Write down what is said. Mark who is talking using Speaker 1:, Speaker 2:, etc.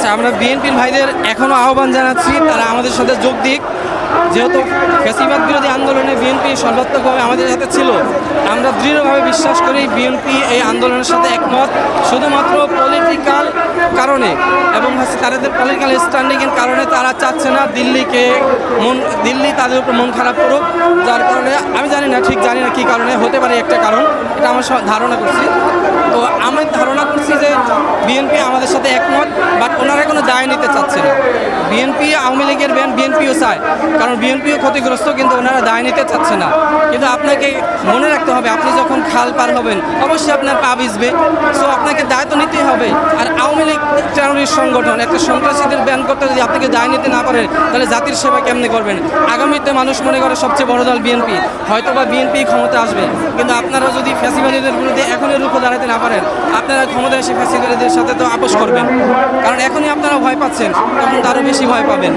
Speaker 1: আচ্ছা, আমরা বিএনপির ভাইদের এখনও আহ্বান জানাচ্ছি তারা আমাদের সাথে যোগ দিক। যেহেতু ফ্যাসিবাদ বিরোধী আন্দোলনে বিএনপি সর্বাত্মকভাবে আমাদের সাথে ছিল, আমরা দৃঢ়ভাবে বিশ্বাস করি বিএনপি এই আন্দোলনের সাথে একমত। শুধুমাত্র পলিটিক্যাল কারণে এবং তাদের পলিটিক্যাল স্ট্যান্ডিংয়ের কারণে তারা চাচ্ছে না দিল্লি তাদের উপর মন খারাপ করুক। যার কারণে আমি ঠিক জানি না কী কারণে, হতে পারে একটা কারণ, এটা আমার ধারণা করছি। তো আমি ধারণা করছি যে বিএনপি আমাদের সাথে একমত, বাট ওনারা কোনো দায় নিতে চাচ্ছে না। বিএনপি আওয়ামী লীগের বিএনপিও চায়, কারণ বিএনপিও ক্ষতিগ্রস্ত, কিন্তু ওনারা দায় নিতে চাচ্ছে না। কিন্তু আপনাকে মনে রাখতে হবে, আপনি যখন খাল পার হবেন অবশ্যই আপনার পা ভিজবে, সো আপনাকে দায় তো নিতেই হবে। আর আওয়ামী লীগ টেররিস্ট সংগঠন, একটা সন্ত্রাসীদের ব্যান করতে যদি আপনাকে দায় নিতে না পারে, তাহলে জাতির সেবা কেমনে করবেন? আগামীতে মানুষ মনে করে সবচেয়ে বড় দল বিএনপি, হয়তো বা বিএনপি ক্ষমতা আসবে, কিন্তু আপনারা যদি ফ্যাসিবাদীদের বিরুদ্ধে এখনই রুখে দাঁড়াতে না পারেন, আপনারা ক্ষমতায় এসে ফ্যাসিবাদীদের সাথে তো আপোষ করবেন। কারণ এখনই আপনারা ভয় পাচ্ছেন, তখন তো আরও বেশি ভয় পাবেন।